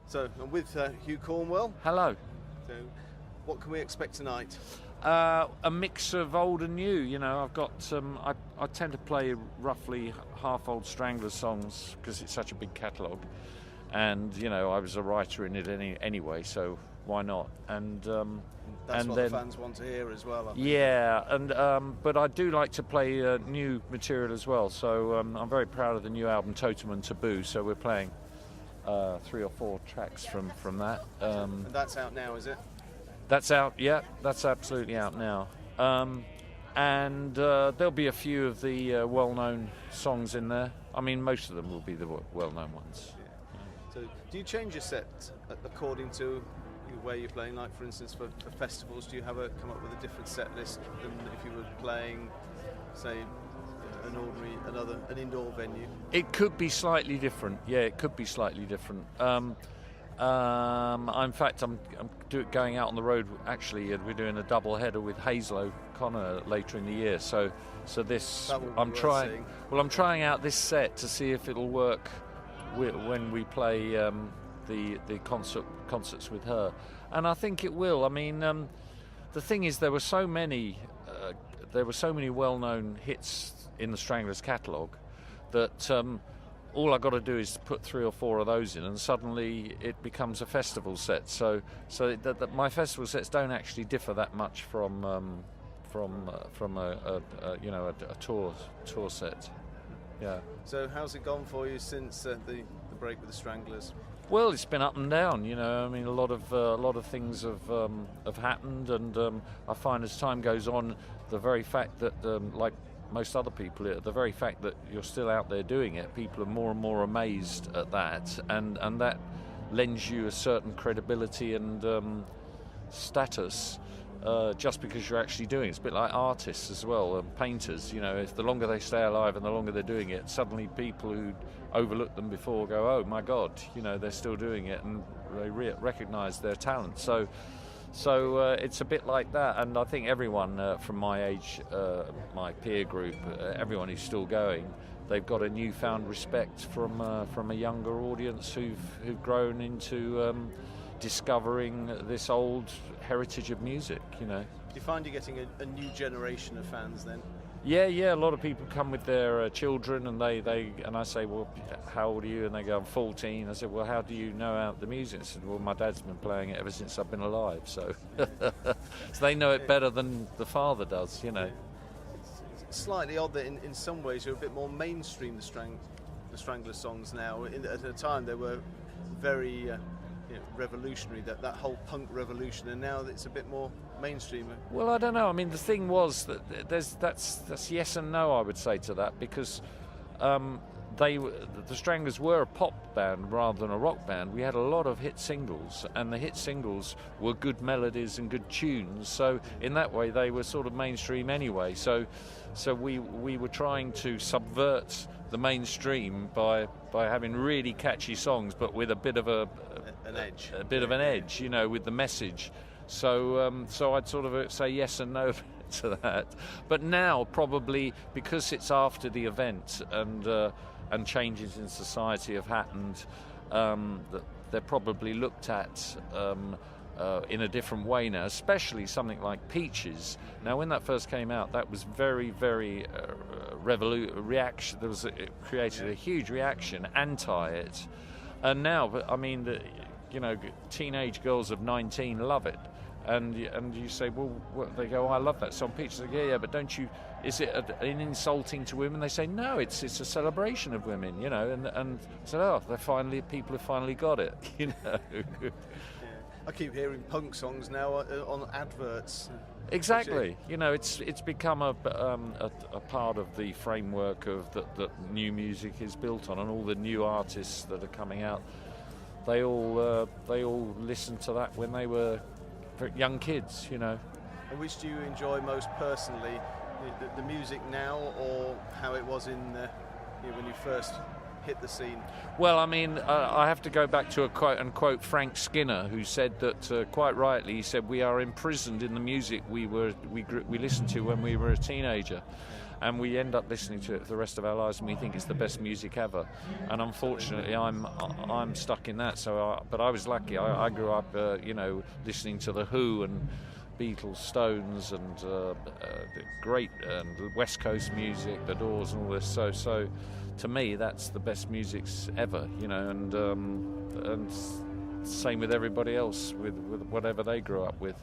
So I'm with Hugh Cornwell. Hello. So what can we expect tonight? A mix of old and new. You know, I've got I tend to play roughly half old Stranglers songs because it's such a big catalogue, and you know I was a writer in it anyway, so why not? And that's and what then, the fans want to hear as well. I think. Yeah, and but I do like to play new material as well. So I'm very proud of the new album Totem and Taboo. So we're playing 3 or 4 tracks from that. And that's out now, is it? That's out, yeah, that's absolutely out now. And there'll be a few of the well-known songs in there. I mean, most of them will be the well-known ones. Yeah. So do you change your set according to where you're playing? Like, for instance, for festivals, do you come up with a different set list than if you were playing, say, an indoor venue? It could be slightly different. Yeah, it could be slightly different. In fact, I'm going out on the road. Actually, we're doing a double header with Hazel O'Connor later in the year. So this I'm trying. Well, I'm trying out this set to see if it'll work when we play the concerts with her, and I think it will. I mean, the thing is, there were so many well-known hits in the Stranglers catalogue that all I've got to do is put 3 or 4 of those in, and suddenly it becomes a festival set. So my festival sets don't actually differ that much from a tour set. Yeah. So how's it gone for you since the break with the Stranglers? Well, it's been up and down. You know, I mean, a lot of things have happened, and I find as time goes on, the very fact that like most other people, the very fact that you're still out there doing it, people are more and more amazed at that, and that lends you a certain credibility and status just because you're actually doing it. It's a bit like artists as well, and painters. You know, if the longer they stay alive and the longer they're doing it, suddenly people who overlooked them before go, oh my God, you know, they're still doing it, and they recognise their talent. So it's a bit like that, and I think everyone from my age, my peer group, everyone who's still going, they've got a newfound respect from a younger audience who've grown into discovering this old heritage of music. You know. Do you find you're getting a new generation of fans then? Yeah. A lot of people come with their children, and and I say, well, how old are you? And they go, I'm 14. I said, well, how do you know out the music? I said, well, my dad's been playing it ever since I've been alive, so so they know it better than the father does, you know. It's slightly odd that in some ways you're a bit more mainstream, the Strangler songs now. At a time they were very revolutionary, that whole punk revolution, and now it's a bit more mainstream. Well, I don't know. I mean, the thing was that that's yes and no, I would say to that, because the Stranglers were a pop band rather than a rock band. We had a lot of hit singles, and the hit singles were good melodies and good tunes. So in that way, they were sort of mainstream anyway. So we were trying to subvert the mainstream by having really catchy songs, but with a bit of an edge, you know, with the message. So I'd sort of say yes and no to that. But now, probably because it's after the event and changes in society have happened, they're probably looked at in a different way now, especially something like Peaches. Now, when that first came out, that was very, very reaction. It created a huge reaction anti it, and now, I mean, you know, teenage girls of 19 love it, and you say, well, they go, oh, I love that song, Peaches. Like, yeah, but don't you? Is it an insulting to women? They say, no, it's a celebration of women, you know, and so people have finally got it, you know. I keep hearing punk songs now on adverts. Exactly. You know, it's become a part of the framework of that new music is built on, and all the new artists that are coming out. They all listened to that when they were young kids. You know. And which do you enjoy most personally, the music now, or how it was when you first hit the scene? Well, I mean, I have to go back to a quote unquote Frank Skinner, who said that quite rightly. He said, "We are imprisoned in the music we listened to when we were a teenager," and we end up listening to it for the rest of our lives, and we think it's the best music ever. And unfortunately, I'm stuck in that. But I was lucky. I grew up, listening to the Who and Beatles, Stones, and great West Coast music, the Doors, and all this. So to me, that's the best music ever, and same with everybody else with whatever they grew up with.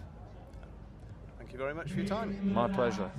Thank you very much for your time. My pleasure.